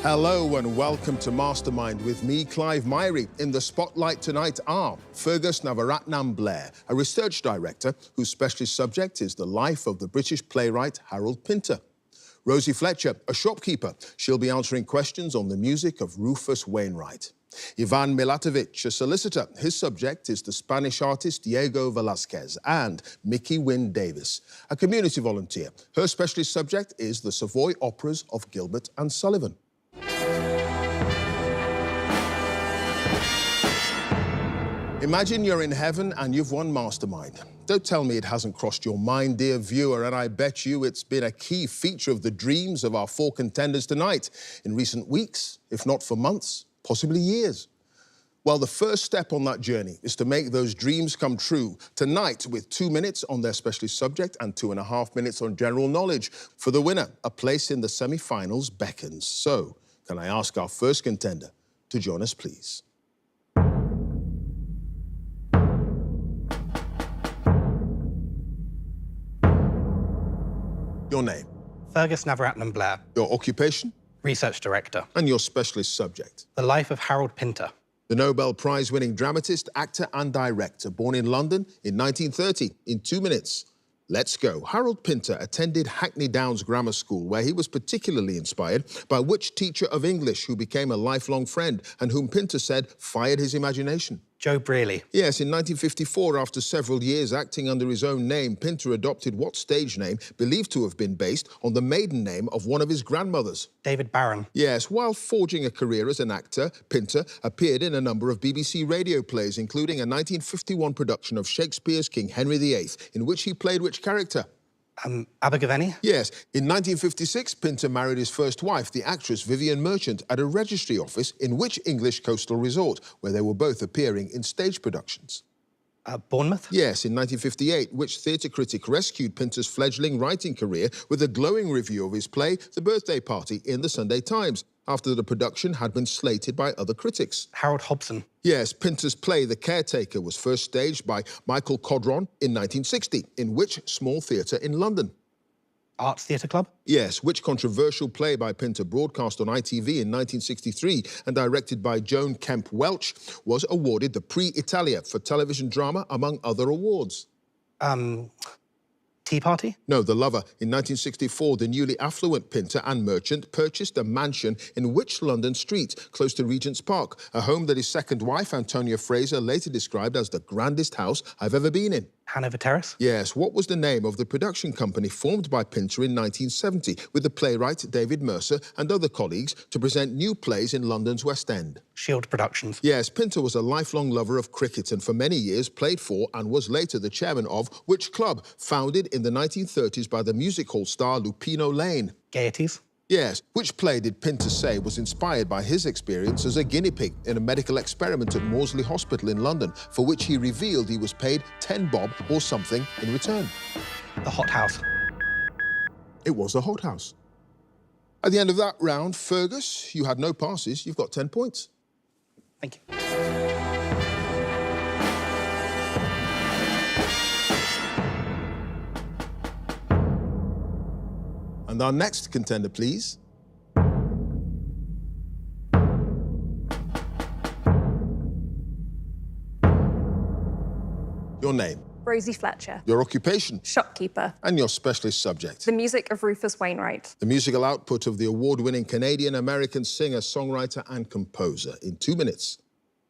Hello and welcome to Mastermind with me, Clive Myrie. In the spotlight tonight are Fergus Navaratnam Blair, a research director whose specialist subject is the life of the British playwright Harold Pinter. Rosie Fletcher, a shopkeeper. She'll be answering questions on the music of Rufus Wainwright. Ivan Milatovic, a solicitor. His subject is the Spanish artist Diego Velázquez. And Mickey Wynne Davis, a community volunteer. Her specialist subject is the Savoy operas of Gilbert and Sullivan. Imagine you're in heaven and you've won Mastermind. Don't tell me it hasn't crossed your mind, dear viewer, and I bet you it's been a key feature of the dreams of our four contenders tonight in recent weeks, if not for months, possibly years. Well, the first step on that journey is to make those dreams come true. Tonight, with 2 minutes on their specialist subject and 2.5 minutes on general knowledge. For the winner, a place in the semi-finals beckons. So, can I ask our first contender to join us, please? Your name? Fergus Navaratnam Blair. Your occupation? Research Director. And your specialist subject? The life of Harold Pinter. The Nobel Prize-winning dramatist, actor and director, born in London in 1930. In 2 minutes, let's go. Harold Pinter attended Hackney Downs Grammar School, where he was particularly inspired by which teacher of English who became a lifelong friend and whom Pinter said fired his imagination? Joe Brearley. Yes, in 1954, after several years acting under his own name, Pinter adopted what stage name believed to have been based on the maiden name of one of his grandmothers? David Barron. Yes, while forging a career as an actor, Pinter appeared in a number of BBC radio plays, including a 1951 production of Shakespeare's King Henry VIII, in which he played which character? Abergavenny? Yes. In 1956, Pinter married his first wife, the actress Vivian Merchant, at a registry office in which English coastal resort, where they were both appearing in stage productions? Bournemouth? Yes, in 1958, which theatre critic rescued Pinter's fledgling writing career with a glowing review of his play, The Birthday Party, in the Sunday Times, after the production had been slated by other critics? Harold Hobson. Yes, Pinter's play, The Caretaker, was first staged by Michael Codron in 1960, in which small theatre in London? Arts Theatre Club? Yes, which controversial play by Pinter, broadcast on ITV in 1963 and directed by Joan Kemp Welch, was awarded the Prix Italia for television drama, among other awards? Tea Party? No, The Lover. In 1964, the newly affluent Pinter and Merchant purchased a mansion in which London street, close to Regent's Park, a home that his second wife, Antonia Fraser, later described as the grandest house I've ever been in? Hanover Terrace? Yes. What was the name of the production company formed by Pinter in 1970 with the playwright David Mercer and other colleagues to present new plays in London's West End? Shield Productions. Yes, Pinter was a lifelong lover of cricket and for many years played for and was later the chairman of which club, founded in the 1930s by the music hall star Lupino Lane? Gaieties? Yes. Which play did Pinter say was inspired by his experience as a guinea pig in a medical experiment at Maudsley Hospital in London, for which he revealed he was paid 10 bob or something in return? The Hot House. It was The Hot House. At the end of that round, Fergus, you had no passes. You've got 10 points. Thank you. And our next contender, please. Your name? Rosie Fletcher. Your occupation? Shopkeeper. And your specialist subject? The music of Rufus Wainwright. The musical output of the award-winning Canadian-American singer, songwriter and composer. In 2 minutes,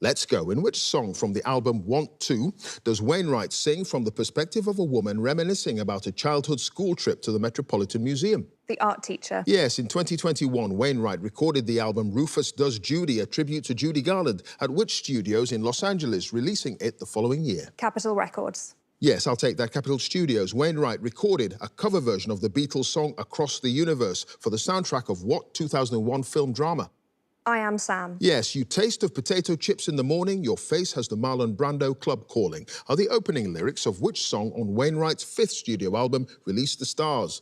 let's go. In which song from the album Want To does Wainwright sing from the perspective of a woman reminiscing about a childhood school trip to the Metropolitan Museum? The art teacher. Yes, in 2021, Wainwright recorded the album Rufus Does Judy, a tribute to Judy Garland, at which studios in Los Angeles, releasing it the following year? Capitol Records. Yes, I'll take that. Capitol Studios. Wainwright recorded a cover version of the Beatles song Across the Universe for the soundtrack of what 2001 film drama? I Am Sam. Yes, you taste of potato chips in the morning, your face has the Marlon Brando club calling, are the opening lyrics of which song on Wainwright's 5th studio album, Release the Stars?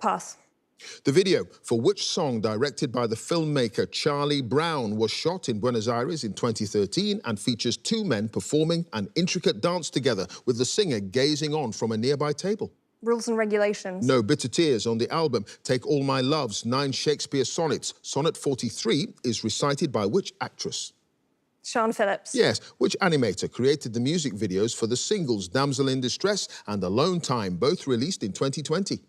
Pass. The video for which song, directed by the filmmaker Charlie Brown, was shot in Buenos Aires in 2013 and features 2 men performing an intricate dance together with the singer gazing on from a nearby table? Rules and regulations. No bitter tears on the album. Take All My Loves, 9 Shakespeare sonnets. Sonnet 43 is recited by which actress? Sean Phillips. Yes. Which animator created the music videos for the singles Damsel in Distress and Alone Time, both released in 2020?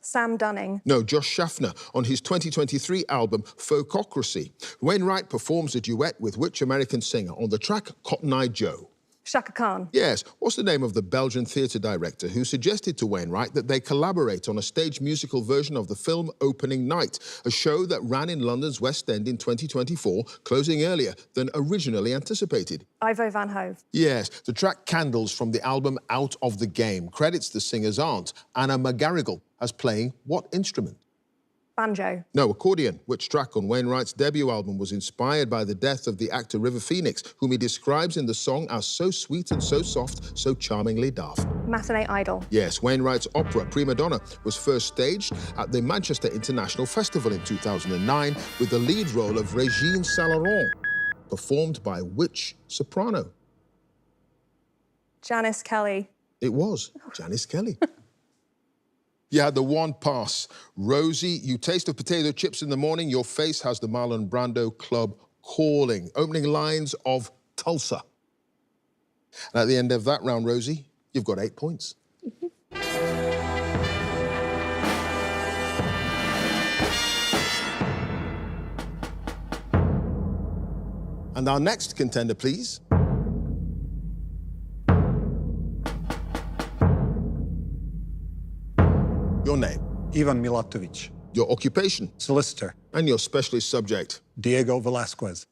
Sam Dunning. No, Josh Schaffner on his 2023 album Folkocracy. Wainwright performs a duet with which American singer on the track Cotton Eye Joe? Shaka Khan. Yes. What's the name of the Belgian theatre director who suggested to Wainwright that they collaborate on a stage musical version of the film Opening Night, a show that ran in London's West End in 2024, closing earlier than originally anticipated? Ivo Van Hove. Yes. The track Candles from the album Out of the Game credits the singer's aunt, Anna McGarrigle, as playing what instrument? Banjo. No, accordion. Which track on Wainwright's debut album was inspired by the death of the actor River Phoenix, whom he describes in the song as so sweet and so soft, so charmingly daft? Matinee Idol. Yes, Wainwright's opera Prima Donna was first staged at the Manchester International Festival in 2009 with the lead role of Régine Salaron, performed by which soprano? Janice Kelly. It was Janice Kelly. You had the one pass. Rosie, you taste of potato chips in the morning, your face has the Marlon Brando Club calling. Opening lines of Tulsa. And at the end of that round, Rosie, you've got 8 points. And our next contender, please. Your name. Ivan Milatovic. Your occupation. Solicitor. And your specialist subject. Diego Velázquez.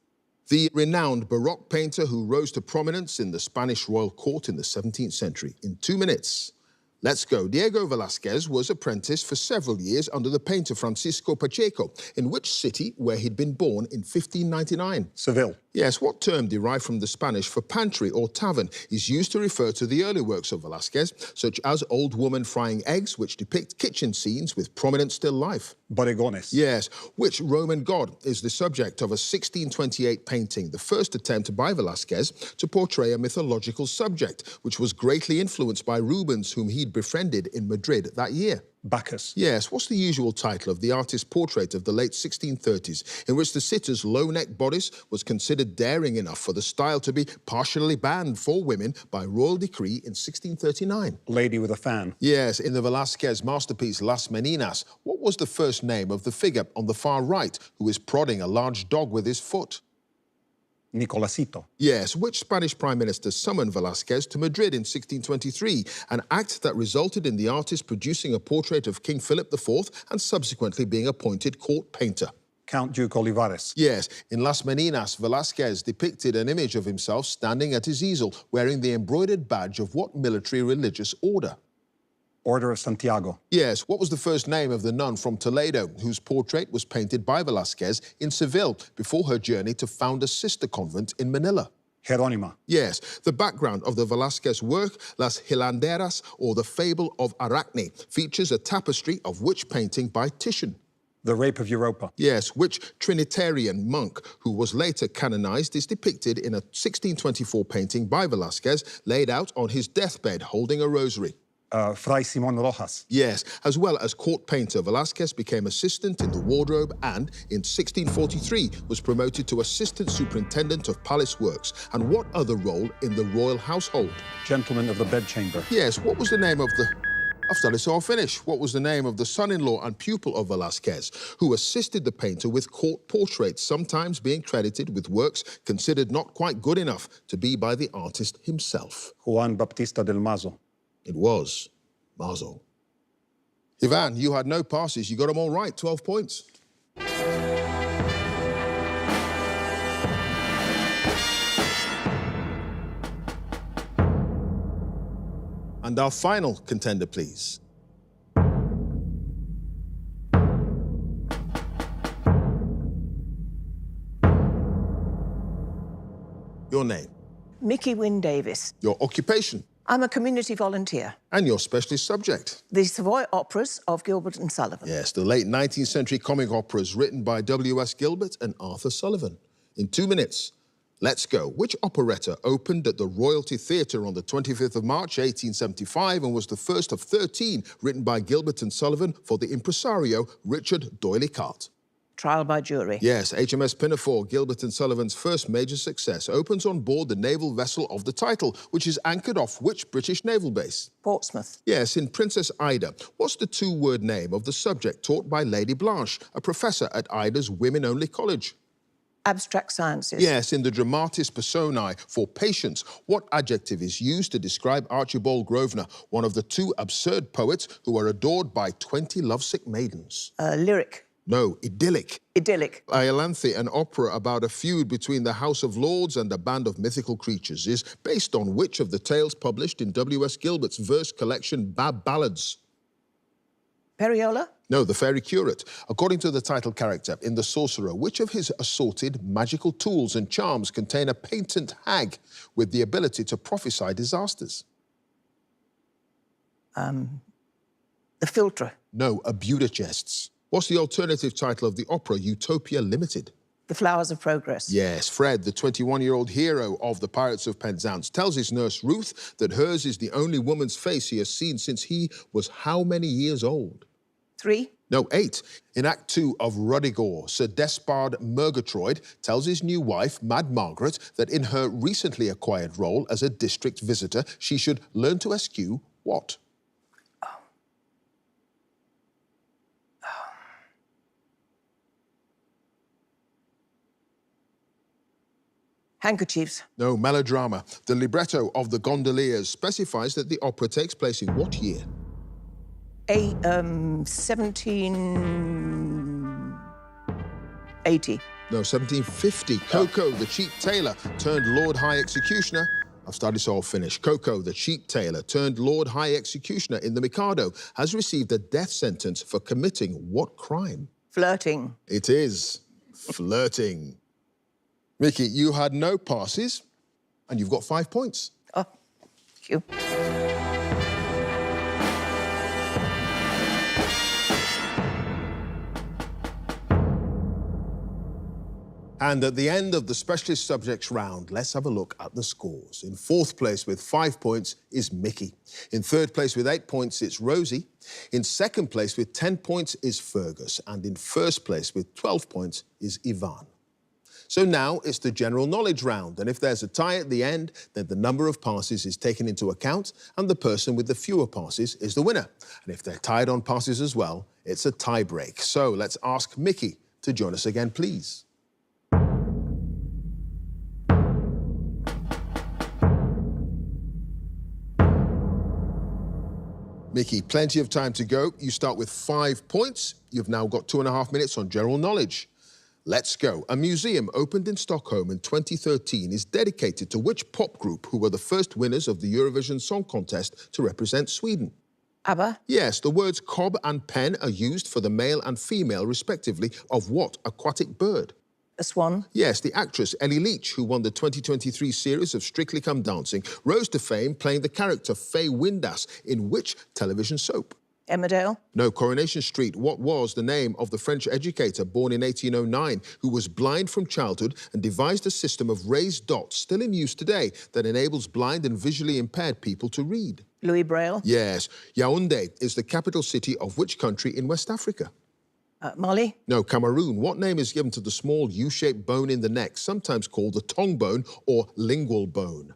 The renowned Baroque painter who rose to prominence in the Spanish royal court in the 17th century. In 2 minutes, let's go. Diego Velázquez was apprenticed for several years under the painter Francisco Pacheco. In which city where he'd been born in 1599? Seville. Yes, what term derived from the Spanish for pantry or tavern is used to refer to the early works of Velázquez, such as Old Woman Frying Eggs, which depict kitchen scenes with prominent still life? Bodegones. Yes. Which Roman god is the subject of a 1628 painting, the first attempt by Velázquez to portray a mythological subject, which was greatly influenced by Rubens, whom he'd befriended in Madrid that year? Bacchus. Yes. What's the usual title of the artist's portrait of the late 1630s, in which the sitter's low-neck bodice was considered daring enough for the style to be partially banned for women by royal decree in 1639? Lady with a fan. Yes. In the Velázquez masterpiece Las Meninas, what was the first name of the figure on the far right who is prodding a large dog with his foot? Nicolásito. Yes. Which Spanish prime minister summoned Velázquez to Madrid in 1623, an act that resulted in the artist producing a portrait of King Philip IV and subsequently being appointed court painter? Count Duke Olivares. Yes. In Las Meninas, Velázquez depicted an image of himself standing at his easel, wearing the embroidered badge of what military religious order? Order of Santiago. Yes. What was the first name of the nun from Toledo, whose portrait was painted by Velázquez in Seville before her journey to found a sister convent in Manila? Jerónima. Yes. The background of the Velázquez work, Las Hilanderas, or the Fable of Arachne, features a tapestry of which painting by Titian? The Rape of Europa. Yes. Which Trinitarian monk, who was later canonized, is depicted in a 1624 painting by Velázquez, laid out on his deathbed holding a rosary? Fray Simón Rojas. Yes. As well as court painter, Velázquez became assistant in the wardrobe and, in 1643, was promoted to assistant superintendent of palace works. And what other role in the royal household? Gentleman of the bedchamber. Yes. What was the name of the... I've started, so I'll finish. What was the name of the son-in-law and pupil of Velázquez, who assisted the painter with court portraits, sometimes being credited with works considered not quite good enough to be by the artist himself? Juan Baptista del Mazo. It was Mazo. Ivan, you had no passes. You got them all right, 12 points. And our final contender, please. Your name. Mickey Wynne Davis. Your occupation. I'm a community volunteer. And your specialist subject. The Savoy operas of Gilbert and Sullivan. Yes, the late 19th century comic operas written by W.S. Gilbert and Arthur Sullivan. In 2 minutes, Let's go. Which operetta opened at the Royalty Theatre on the 25th of March, 1875, and was the first of 13 written by Gilbert and Sullivan for the impresario Richard D'Oyley Carte? Trial by jury. Yes, HMS Pinafore, Gilbert and Sullivan's first major success, opens on board the naval vessel of the title, which is anchored off which British naval base? Portsmouth. Yes, in Princess Ida. What's the two-word name of the subject taught by Lady Blanche, a professor at Ida's women-only college? Abstract sciences. Yes, in the Dramatis Personae for Patience, what adjective is used to describe Archibald Grosvenor, one of the two absurd poets who are adored by 20 lovesick maidens? Lyric. No, idyllic. Idyllic. Iolanthe, an opera about a feud between the House of Lords and a band of mythical creatures, is based on which of the tales published in W.S. Gilbert's verse collection Bab Ballads? Periola. No, the Fairy Curate. According to the title character in The Sorcerer, which of his assorted magical tools and charms contain a patent hag with the ability to prophesy disasters? The philtre. No, a Budachests. What's the alternative title of the opera Utopia Limited? The Flowers of Progress. Yes, Fred, the 21-year-old hero of the Pirates of Penzance, tells his nurse Ruth that hers is the only woman's face he has seen since he was how many years old? 3. No, 8. In Act 2 of Rudigor, Sir Despard Murgatroyd tells his new wife, Mad Margaret, that in her recently acquired role as a district visitor, she should learn to eschew what? Handkerchiefs. No, melodrama. The libretto of The Gondoliers specifies that the opera takes place in what year? 1780. No, 1750. Coco, the cheap tailor, turned Lord High Executioner. I've started, so I'll finish. Coco, the cheap tailor, turned Lord High Executioner in The Mikado, has received a death sentence for committing what crime? Flirting. It is flirting. Mickey, you had no passes, and you've got 5 points. Oh, thank you. And at the end of the specialist subjects round, let's have a look at the scores. In 4th place with 5 points is Mickey. In 3rd place with 8 points, it's Rosie. In 2nd place with 10 points is Fergus. And in 1st place with 12 points is Ivan. So now it's the general knowledge round, and if there's a tie at the end, then the number of passes is taken into account, and the person with the fewer passes is the winner. And if they're tied on passes as well, it's a tie break. So let's ask Mickey to join us again, please. Mickey, plenty of time to go. You start with 5 points. You've now got 2.5 minutes on general knowledge. Let's go. A museum opened in Stockholm in 2013 is dedicated to which pop group who were the first winners of the Eurovision Song Contest to represent Sweden? ABBA. Yes, the words cob and pen are used for the male and female, respectively, of what aquatic bird? A swan. Yes, the actress Ellie Leach, who won the 2023 series of Strictly Come Dancing, rose to fame playing the character Faye Windass in which television soap? Emmerdale. No, Coronation Street. What was the name of the French educator born in 1809 who was blind from childhood and devised a system of raised dots still in use today that enables blind and visually impaired people to read? Louis Braille. Yes. Yaoundé is the capital city of which country in West Africa? Mali. No, Cameroon. What name is given to the small U-shaped bone in the neck, sometimes called the tongue bone or lingual bone?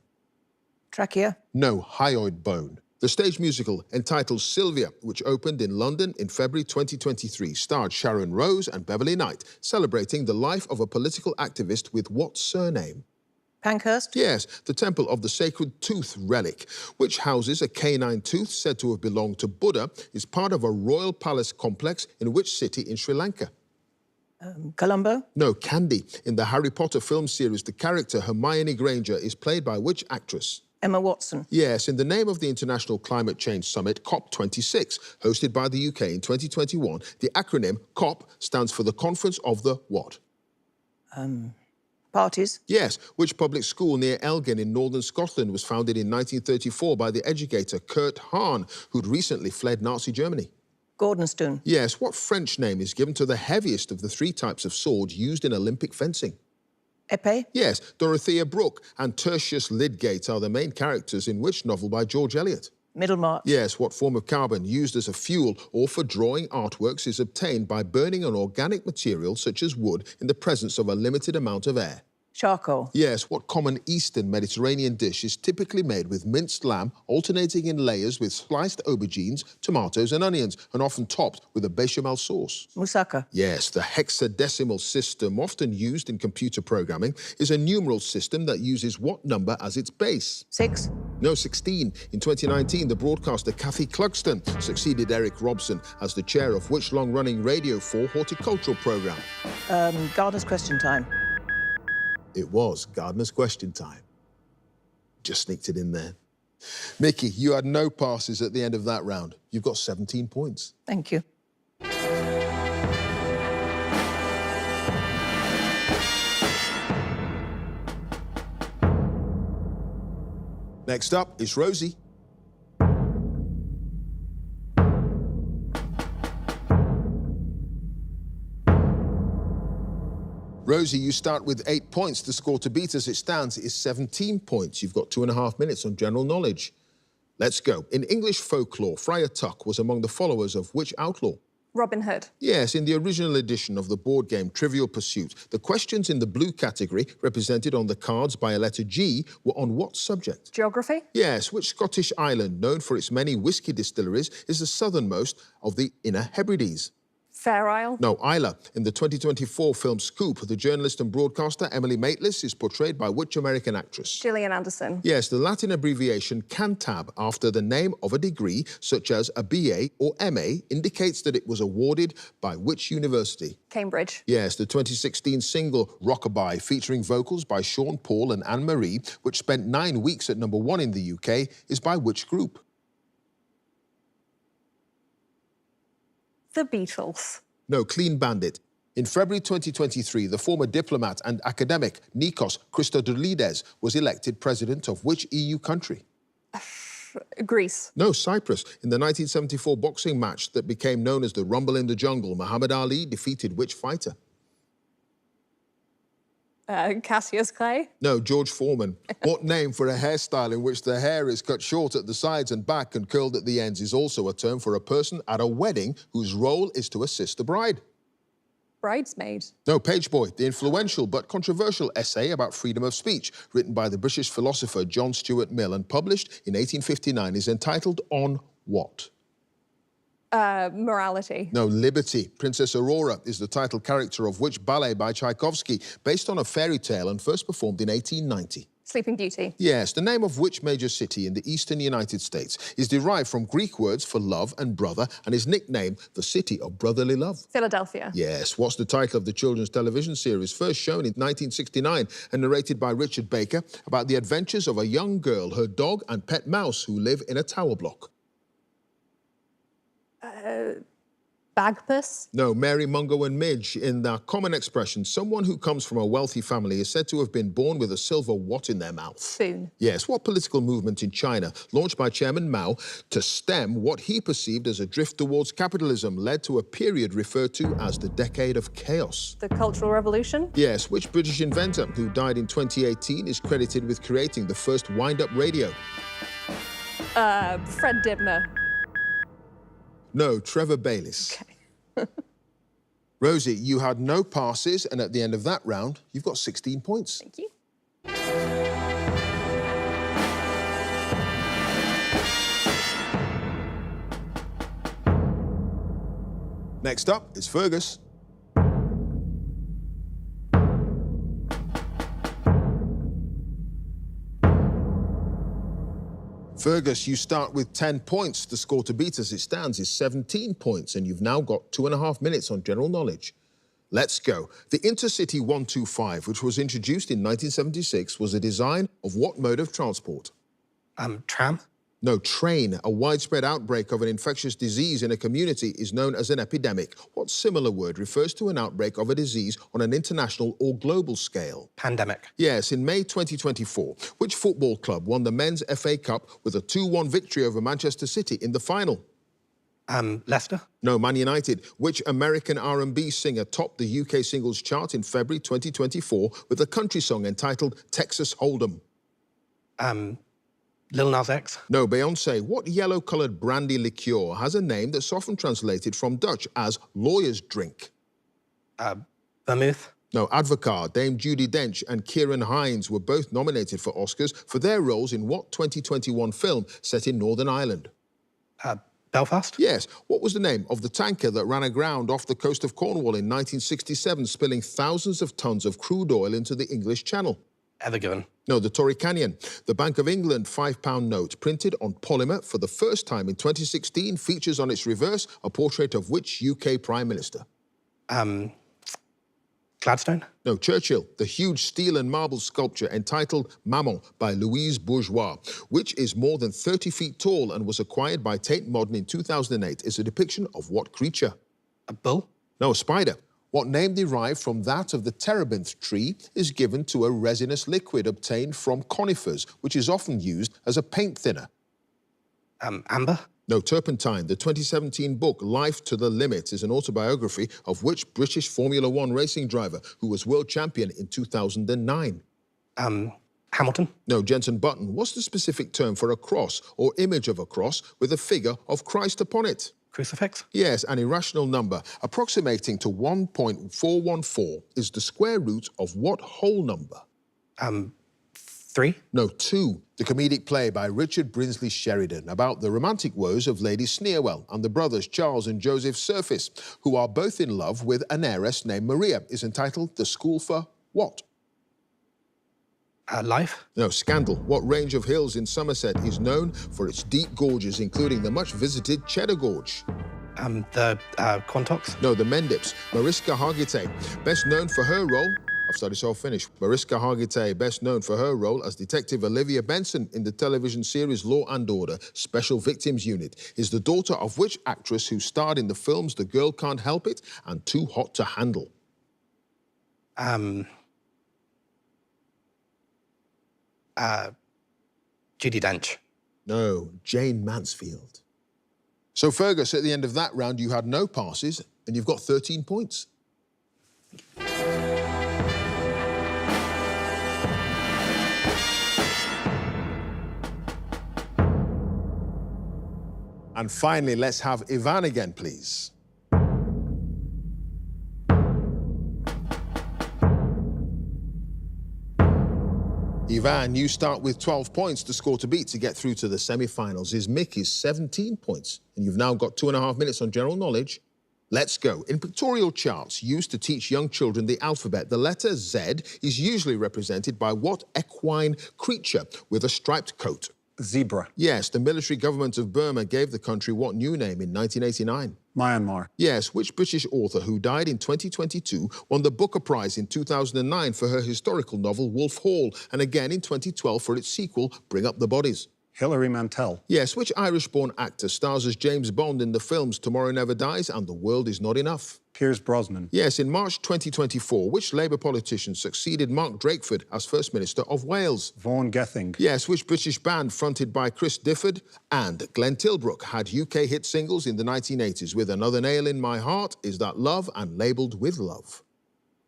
Trachea. No, hyoid bone. The stage musical entitled Sylvia, which opened in London in February 2023, starred Sharon Rose and Beverly Knight, celebrating the life of a political activist with what surname? Pankhurst. Yes, the Temple of the Sacred Tooth relic, which houses a canine tooth said to have belonged to Buddha, is part of a royal palace complex in which city in Sri Lanka? Colombo. No, Candy. In the Harry Potter film series, the character Hermione Granger is played by which actress? Emma Watson. Yes, in the name of the International Climate Change Summit, COP26, hosted by the UK in 2021, the acronym COP stands for the Conference of the what? Parties. Yes, which public school near Elgin in northern Scotland was founded in 1934 by the educator Kurt Hahn, who'd recently fled Nazi Germany? Gordonstoun. Yes, what French name is given to the heaviest of the 3 types of sword used in Olympic fencing? Épée. Yes, Dorothea Brooke and Tertius Lydgate are the main characters in which novel by George Eliot? Middlemarch. Yes, what form of carbon used as a fuel or for drawing artworks is obtained by burning an organic material such as wood in the presence of a limited amount of air? Charcoal. Yes, what common Eastern Mediterranean dish is typically made with minced lamb, alternating in layers with sliced aubergines, tomatoes and onions, and often topped with a bechamel sauce? Moussaka. Yes, the hexadecimal system, often used in computer programming, is a numeral system that uses what number as its base? 6. No, 16. In 2019, the broadcaster Kathy Clugston succeeded Eric Robson as the chair of which long-running Radio 4 horticultural programme? Gardener's Question Time. It was Gardener's Question Time. Just sneaked it in there. Mickey, you had no passes at the end of that round. You've got 17 points. Thank you. Next up is Rosie. Rosie, you start with 8 points. The score to beat as it stands is 17 points. You've got 2.5 minutes on general knowledge. Let's go. In English folklore, Friar Tuck was among the followers of which outlaw? Robin Hood. Yes, in the original edition of the board game Trivial Pursuit, the questions in the blue category, represented on the cards by a letter G, were on what subject? Geography. Yes, which Scottish island, known for its many whisky distilleries, is the southernmost of the Inner Hebrides? Fair Isle. No, Isla. In the 2024 film Scoop, the journalist and broadcaster Emily Maitlis is portrayed by which American actress? Gillian Anderson. Yes, the Latin abbreviation CANTAB, after the name of a degree, such as a BA or MA, indicates that it was awarded by which university? Cambridge. Yes, the 2016 single Rockabye, featuring vocals by Sean Paul and Anne-Marie, which spent 9 weeks at #1 in the UK, is by which group? The Beatles. No, Clean Bandit. In February 2023, the former diplomat and academic Nikos Christodoulides was elected president of which EU country? Greece. No, Cyprus. In the 1974 boxing match that became known as the Rumble in the Jungle, Muhammad Ali defeated which fighter? Cassius Clay. No, George Foreman. What name for a hairstyle in which the hair is cut short at the sides and back and curled at the ends is also a term for a person at a wedding whose role is to assist the bride? Bridesmaid. No, Page Boy, the influential but controversial essay about freedom of speech, written by the British philosopher John Stuart Mill and published in 1859, is entitled On What? Morality. No, Liberty. Princess Aurora is the title character of which ballet by Tchaikovsky, based on a fairy tale and first performed in 1890? Sleeping Beauty. Yes, the name of which major city in the eastern United States is derived from Greek words for love and brother and is nicknamed the City of Brotherly Love? Philadelphia. Yes, what's the title of the children's television series first shown in 1969 and narrated by Richard Baker about the adventures of a young girl, her dog and pet mouse who live in a tower block? Bagpuss. No, Mary, Mungo and Midge. In the common expression, someone who comes from a wealthy family is said to have been born with a silver what in their mouth? Spoon. Yes, what political movement in China, launched by Chairman Mao to stem what he perceived as a drift towards capitalism, led to a period referred to as the Decade of Chaos? The Cultural Revolution. Yes, which British inventor, who died in 2018, is credited with creating the first wind-up radio? Fred Dibner. No, Trevor Bayliss. Okay. Rosie, you had no passes, and at the end of that round, you've got 16 points. Thank you. Next up is Fergus. Fergus, you start with 10 points. The score to beat as it stands is 17 points, and you've now got 2.5 minutes on general knowledge. Let's go. The Intercity 125, which was introduced in 1976, was a design of what mode of transport? Tram. No, train. A widespread outbreak of an infectious disease in a community is known as an epidemic. What similar word refers to an outbreak of a disease on an international or global scale? Pandemic. Yes, in May 2024, which football club won the Men's FA Cup with a 2-1 victory over Manchester City in the final? Leicester. No, Man United. Which American R&B singer topped the UK singles chart in February 2024 with a country song entitled Texas Hold'em? Lil Nas X. No, Beyoncé. What yellow-coloured brandy liqueur has a name that's often translated from Dutch as lawyer's drink? Vermouth. No, Advocaat. Dame Judi Dench and Kieran Hines were both nominated for Oscars for their roles in what 2021 film set in Northern Ireland? Belfast. Yes. What was the name of the tanker that ran aground off the coast of Cornwall in 1967, spilling thousands of tons of crude oil into the English Channel? Evergiven. No, the Torrey Canyon. The Bank of England £5 note, printed on polymer for the first time in 2016, features on its reverse a portrait of which UK Prime Minister? Gladstone. No, Churchill. The huge steel and marble sculpture entitled Maman by Louise Bourgeois, which is more than 30 feet tall and was acquired by Tate Modern in 2008, is a depiction of what creature? A bull. No, a spider. What name derived from that of the terebinth tree is given to a resinous liquid obtained from conifers, which is often used as a paint thinner? Amber. No, turpentine. The 2017 book Life to the Limit is an autobiography of which British Formula One racing driver who was world champion in 2009? Hamilton. No, Jensen Button. What's the specific term for a cross or image of a cross with a figure of Christ upon it? Crucifix. Yes, an irrational number approximating to 1.414 is the square root of what whole number? 3. No, 2. The comedic play by Richard Brinsley Sheridan about the romantic woes of Lady Sneerwell and the brothers Charles and Joseph Surface, who are both in love with an heiress named Maria, is entitled The School for what? Life. No, Scandal. What range of hills in Somerset is known for its deep gorges, including the much-visited Cheddar Gorge? The Quantocks. No, the Mendips. Mariska Hargitay, best known for her role... I've started so finished. Mariska Hargitay, best known for her role as Detective Olivia Benson in the television series Law and Order Special Victims Unit, is the daughter of which actress who starred in the films The Girl Can't Help It and Too Hot to Handle? Judi Dench. No, Jane Mansfield. So, Fergus, at the end of that round, you had no passes, and you've got 13 points. And finally, let's have Ivan again, please. Ivan, you start with 12 points to score to beat to get through to the semi-finals. His mick is 17 points, and you've now got 2.5 minutes on general knowledge. Let's go. In pictorial charts used to teach young children the alphabet, the letter Z is usually represented by what equine creature with a striped coat? Zebra. Yes, the military government of Burma gave the country what new name in 1989? Myanmar. Yes, which British author who died in 2022 won the Booker Prize in 2009 for her historical novel Wolf Hall, and again in 2012 for its sequel, Bring Up the Bodies? Hilary Mantel. Yes, which Irish-born actor stars as James Bond in the films Tomorrow Never Dies and The World Is Not Enough? Pierce Brosnan. Yes, in March 2024, which Labour politician succeeded Mark Drakeford as First Minister of Wales? Vaughan Gething. Yes, which British band fronted by Chris Difford and Glenn Tilbrook had UK hit singles in the 1980s with Another Nail in My Heart, Is That Love, and Labelled With Love?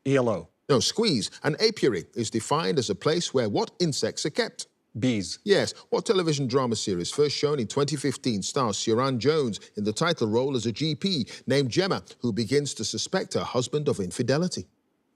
ELO. No, Squeeze. An apiary is defined as a place where what insects are kept? Bees. Yes, what television drama series first shown in 2015 stars Ciaran Jones in the title role as a GP named Gemma, who begins to suspect her husband of infidelity?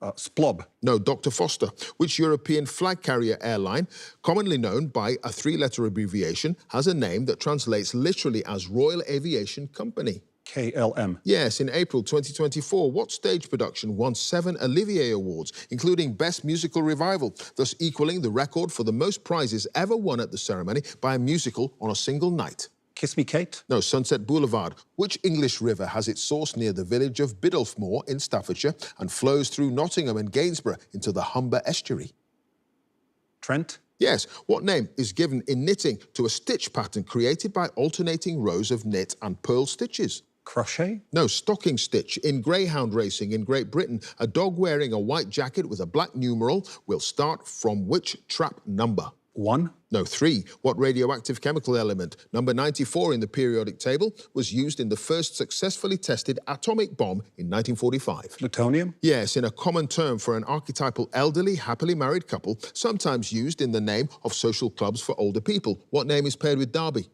Splob. No, Dr. Foster. Which European flag carrier airline, commonly known by a 3-letter abbreviation, has a name that translates literally as Royal Aviation Company? KLM. Yes, in April 2024, what stage production won 7 Olivier Awards, including Best Musical Revival, thus equaling the record for the most prizes ever won at the ceremony by a musical on a single night? Kiss Me Kate. No, Sunset Boulevard. Which English river has its source near the village of Biddulphmore in Staffordshire and flows through Nottingham and Gainsborough into the Humber estuary? Trent. Yes, what name is given in knitting to a stitch pattern created by alternating rows of knit and purl stitches? Crochet. No, stocking stitch. In greyhound racing in Great Britain, a dog wearing a white jacket with a black numeral will start from which trap number? 1. No, 3. What radioactive chemical element, number 94 in the periodic table, was used in the first successfully tested atomic bomb in 1945? Plutonium. Yes, in a common term for an archetypal elderly, happily married couple, sometimes used in the name of social clubs for older people. What name is paired with Derby?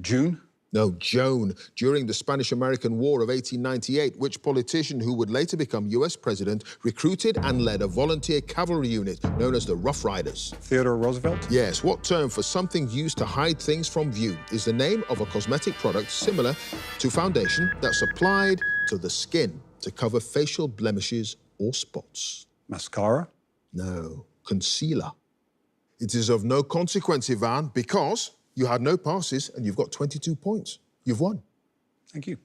June. No, Joan. During the Spanish-American War of 1898, which politician who would later become US president recruited and led a volunteer cavalry unit known as the Rough Riders? Theodore Roosevelt. Yes, what term for something used to hide things from view is the name of a cosmetic product similar to foundation that's applied to the skin to cover facial blemishes or spots? Mascara. No, concealer. It is of no consequence, Ivan, because you had no passes and you've got 22 points. You've won. Thank you.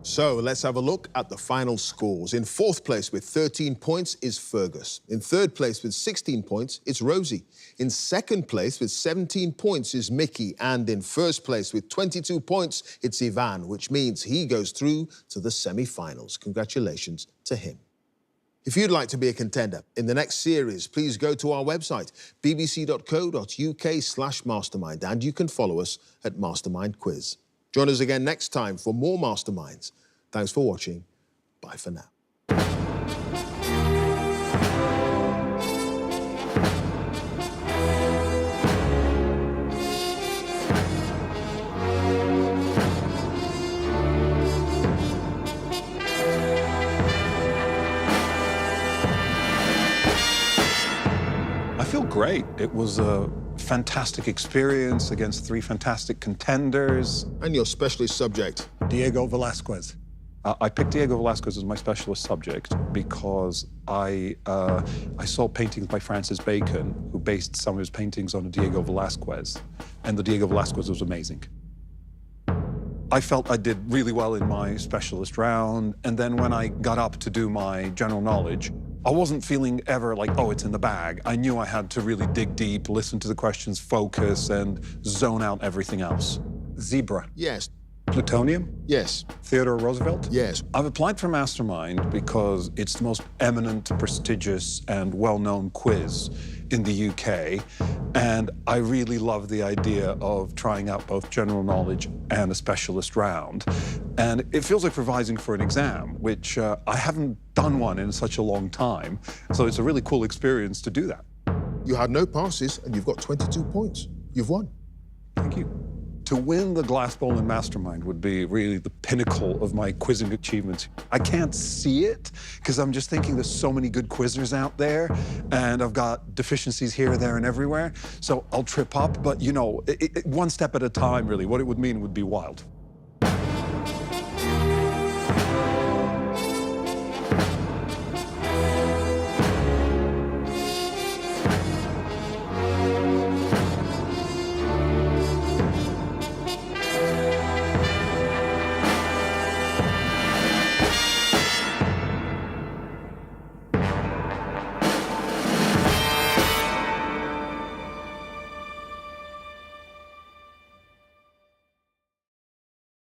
So let's have a look at the final scores. In 4th place with 13 points is Fergus. In 3rd place with 16 points, it's Rosie. In 2nd place with 17 points is Mickey. And in 1st place with 22 points, it's Ivan, which means he goes through to the semi-finals. Congratulations to him. If you'd like to be a contender in the next series, please go to our website, bbc.co.uk/mastermind, and you can follow us at Mastermind Quiz. Join us again next time for more Masterminds. Thanks for watching. Bye for now. I feel great. It was a fantastic experience against 3 fantastic contenders. And your specialist subject? Diego Velázquez. I picked Diego Velázquez as my specialist subject because I saw paintings by Francis Bacon, who based some of his paintings on a Diego Velázquez, and the Diego Velázquez was amazing. I felt I did really well in my specialist round, and then when I got up to do my general knowledge, I wasn't feeling ever like, oh, it's in the bag. I knew I had to really dig deep, listen to the questions, focus, and zone out everything else. Zebra. Yes. Plutonium. Yes. Theodore Roosevelt. Yes. I've applied for Mastermind because it's the most eminent, prestigious, and well-known quiz in the UK, and I really love the idea of trying out both general knowledge and a specialist round. And it feels like revising for an exam, which I haven't done one in such a long time, so it's a really cool experience to do that. You had no passes and you've got 22 points. You've won. Thank you. To win the glass bowl in Mastermind would be really the pinnacle of my quizzing achievements. I can't see it because I'm just thinking there's so many good quizzers out there and I've got deficiencies here, there, and everywhere. So I'll trip up, but you know, one step at a time, really. What it would mean would be wild.